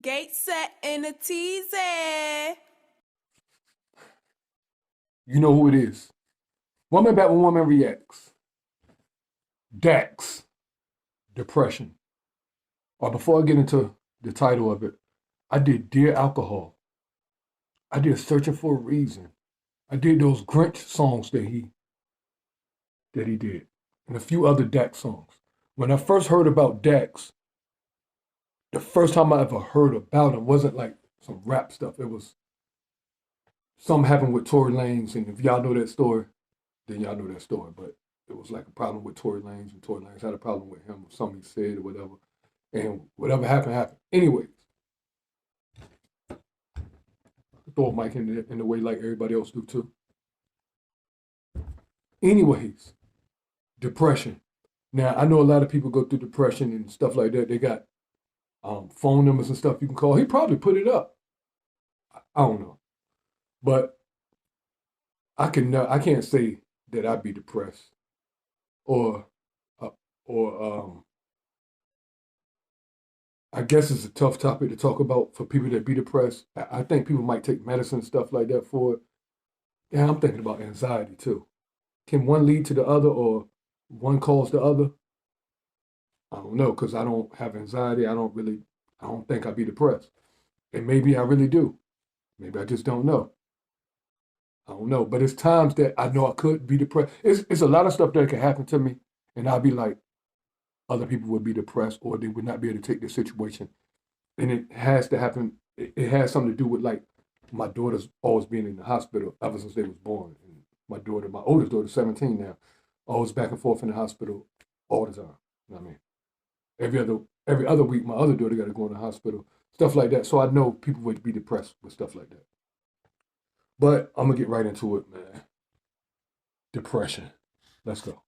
Gate set in a teasy. You know who it is. Woman Back When Woman Reacts. Dax. Depression. Or before I get into the title of it, I did Dear Alcohol. I did Searching for a Reason. I did those Grinch songs that he did. And a few other Dax songs. When I first heard about Dax, the first time I ever heard about him wasn't like some rap stuff. It was something happened with Tory Lanez, and if y'all know that story, then y'all know that story. But it was like a problem with Tory Lanez, and Tory Lanez had a problem with him or something he said or whatever. And whatever happened, happened. Anyways, throw a mic in the way like everybody else do too. Anyways, depression. Now, I know a lot of people go through depression and stuff like that. They got phone numbers and stuff you can call. He probably put it up. I don't know. But I can't say that I'd be depressed or I guess it's a tough topic to talk about for people that be depressed. I think people might take medicine and stuff like that for it. Yeah, I'm thinking about anxiety too. Can one lead to the other or one cause the other? I don't know, because I don't have anxiety. I don't think I'd be depressed. And maybe I really do. Maybe I just don't know. I don't know. But it's times that I know I could be depressed. It's a lot of stuff that can happen to me, and I'll be like, other people would be depressed or they would not be able to take this situation. And it has to happen. It has something to do with like my daughter's always being in the hospital ever since they was born. And my oldest daughter, 17 now, always back and forth in the hospital all the time. You know what I mean? Every other week, my other daughter got to go in the hospital, stuff like that. So I know people would be depressed with stuff like that. But I'm going to get right into it, man. Depression. Let's go.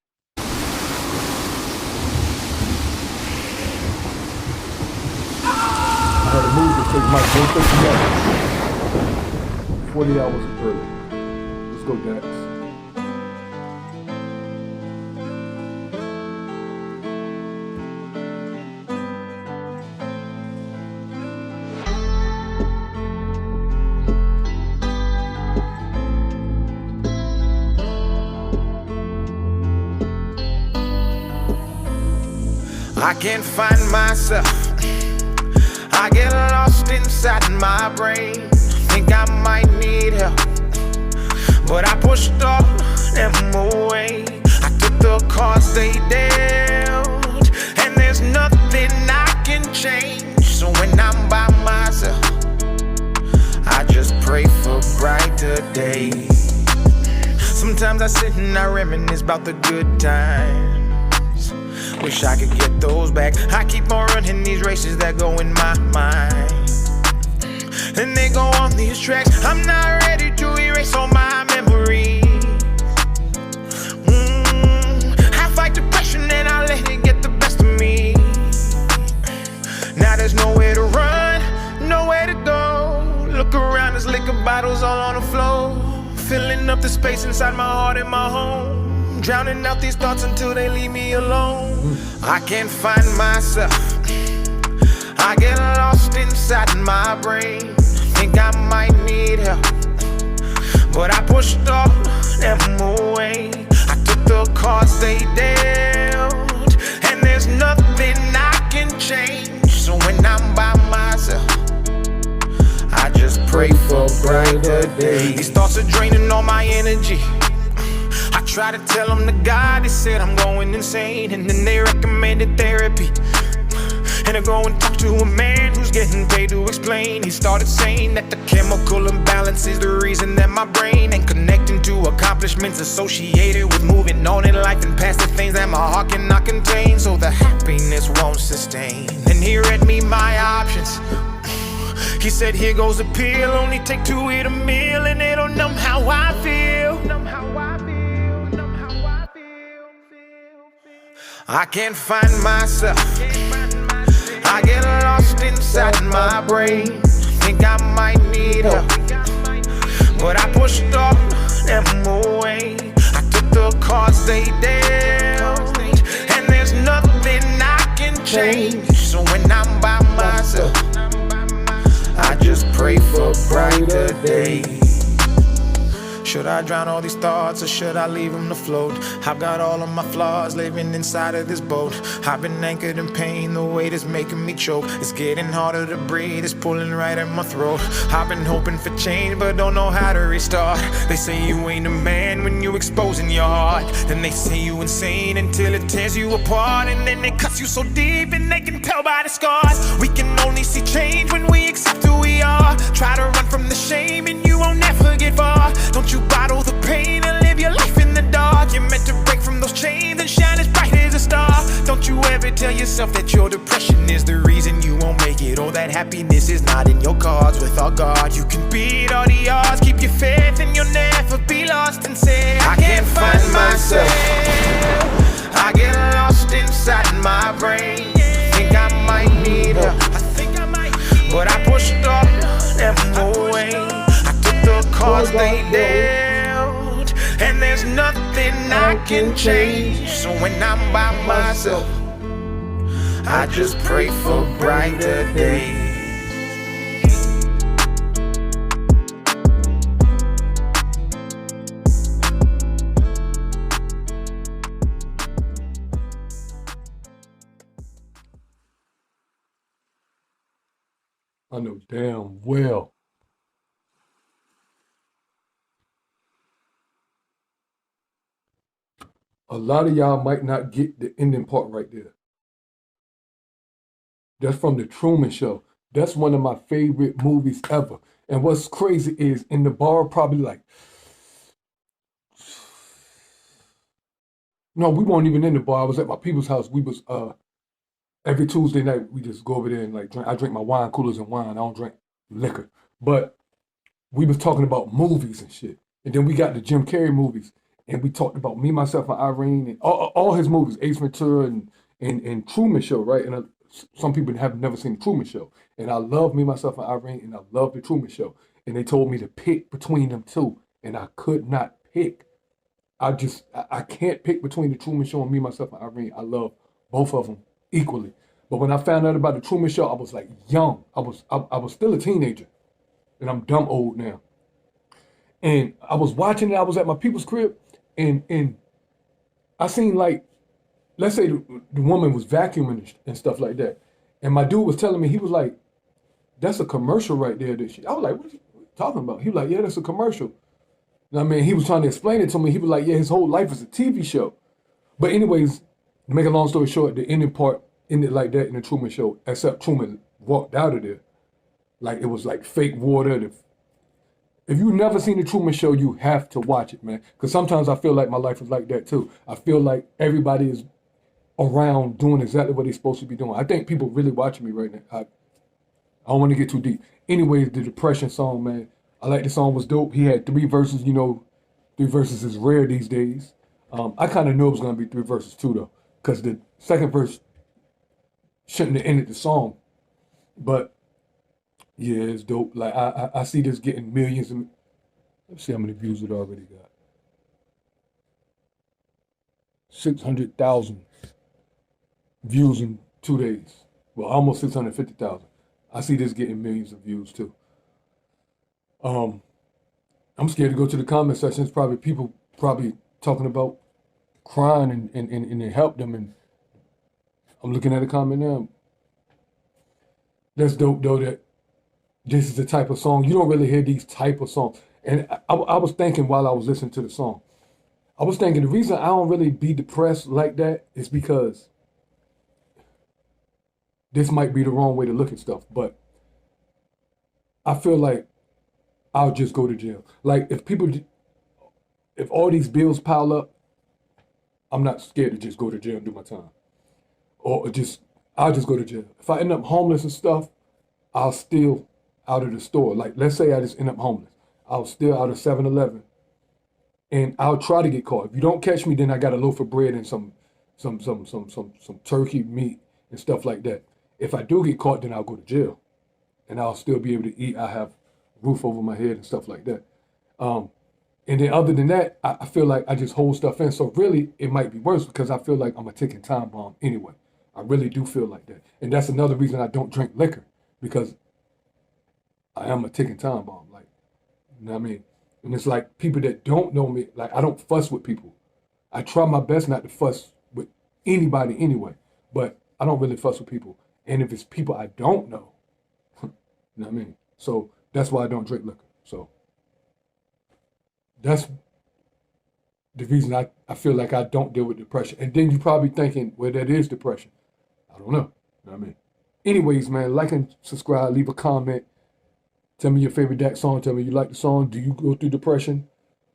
I had a move to take my birthday together. 40 hours early. Let's go, Dax. I can't find myself. I get lost inside my brain. Think I might need help, but I pushed all them away. I took the cards they dealt, and there's nothing I can change. So when I'm by myself, I just pray for brighter days. Sometimes I sit and I reminisce about the good times. Wish I could get those back. I keep on running these races that go in my mind, and they go on these tracks. I'm not ready to erase all my memories. I fight depression and I let it get the best of me. Now there's nowhere to run, nowhere to go. Look around, there's liquor bottles all on the floor, filling up the space inside my heart and my home. Drowning out these thoughts until they leave me alone. I can't find myself. I get lost inside my brain. Think I might need help, but I pushed all them away. I took the cards they dealt, and there's nothing I can change. So when I'm by myself, I just pray for brighter days. These thoughts are draining all my energy. I try to tell them to God, they said I'm going insane, and then they recommended therapy. And I go and talk to a man who's getting paid to explain. He started saying that the chemical imbalance is the reason that my brain ain't connecting to accomplishments associated with moving on in life and past the things that my heart cannot contain. So the happiness won't sustain. And he read me my options. He said, here goes a pill, only take 2 eat a meal, and it'll numb how I feel. I can't find myself. I get lost inside my brain. Think I might need help, but I pushed all them away. I took the cards they dealt, and there's nothing I can change. So when I'm by myself, pray for brighter days. Should I drown all these thoughts or should I leave them to float? I've got all of my flaws living inside of this boat. I've been anchored in pain, the weight is making me choke. It's getting harder to breathe, it's pulling right at my throat. I've been hoping for change but don't know how to restart. They say you ain't a man when you exposing your heart. Then they say you insane until it tears you apart. And then they cut you so deep and they can tell by the scars. We can only see change when we accept who we are. Try to run from the shame and you won't never get far. Don't you bottle the pain and live your life in the dark. You're meant to break from those chains and shine as bright as a star. Don't you ever tell yourself that your depression is the reason you won't make it, or that happiness is not in your cards. Without God, you can beat all the odds. Keep your faith and you'll never be lost. And say, I can't find myself. I get lost inside my brain. Think I might need help. But I pushed off, never no way. The cards they dealt, and there's nothing I can change. So when I'm by myself, I just pray for brighter days. I know damn well a lot of y'all might not get the ending part right there. That's from The Truman Show. That's one of my favorite movies ever. And what's crazy is in the bar, probably like, no, we weren't even in the bar. I was at my people's house. We was, every Tuesday night, we just go over there and like drink. I drink my wine coolers and wine. I don't drink liquor. But we was talking about movies and shit. And then we got the Jim Carrey movies. And we talked about Me, Myself, and Irene, and all his movies, Ace Ventura and Truman Show, right? And some people have never seen the Truman Show. And I love Me, Myself, and Irene, and I love the Truman Show. And they told me to pick between them two, and I could not pick. I can't pick between the Truman Show and Me, Myself, and Irene. I love both of them equally. But when I found out about the Truman Show, I was like young. I was still a teenager, and I'm dumb old now. And I was watching it. I was at my people's crib. And I seen, like, let's say the woman was vacuuming and stuff like that. And my dude was telling me, he was like, that's a commercial right there. I was like, what are you talking about? He was like, yeah, that's a commercial. And I mean, he was trying to explain it to me. He was like, yeah, his whole life is a TV show. But anyways, to make a long story short, the ending part ended like that in the Truman Show, except Truman walked out of there. Like, it was like fake water. If you've never seen the Truman Show, you have to watch it, man. Because sometimes I feel like my life is like that too. I feel like everybody is around doing exactly what they're supposed to be doing. I think people really watching me right now. I don't want to get too deep. Anyways, the Depression song, man. I like the song, was dope. He had 3 verses. You know, 3 verses is rare these days. I kind of knew it was going to be 3 verses too, though. Because the second verse shouldn't have ended the song. But yeah, it's dope. Like, I see this getting millions of, let's see how many views it already got. 600,000 views in 2 days. Well, almost 650,000. I see this getting millions of views too. I'm scared to go to the comment sections. Probably people talking about crying and it helped them. And I'm looking at a comment now. That's dope though, that this is the type of song, you don't really hear these type of songs. And I was thinking while I was listening to the song, I was thinking the reason I don't really be depressed like that is because this might be the wrong way to look at stuff, but I feel like I'll just go to jail. Like, if all these bills pile up, I'm not scared to just go to jail and do my time. I'll just go to jail. If I end up homeless and stuff, I'll steal out of the store. Like, let's say I just end up homeless. I'll steal out of 7-Eleven. And I'll try to get caught. If you don't catch me, then I got a loaf of bread and some turkey meat and stuff like that. If I do get caught, then I'll go to jail. And I'll still be able to eat. I have roof over my head and stuff like that. And then other than that, I feel like I just hold stuff in. So really, it might be worse because I feel like I'm a ticking time bomb anyway. I really do feel like that. And that's another reason I don't drink liquor, because I am a ticking time bomb. Like, you know what I mean? And it's like people that don't know me, like I don't fuss with people. I try my best not to fuss with anybody anyway, but I don't really fuss with people. And if it's people I don't know, you know what I mean? So that's why I don't drink liquor. So that's the reason I feel like I don't deal with depression. And then you're probably thinking, well, that is depression. I don't know. You know what I mean? Anyways, man, like and subscribe, leave a comment. Tell me your favorite Dak song. Tell me you like the song. Do you go through depression?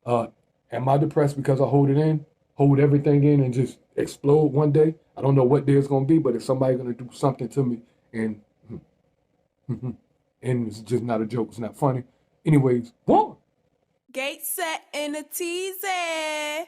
Am I depressed because I hold it in, hold everything in, and just explode one day? I don't know what day it's gonna be, but if somebody's gonna do something to me, and and it's just not a joke, it's not funny. Anyways, one. Gate set in a teasy.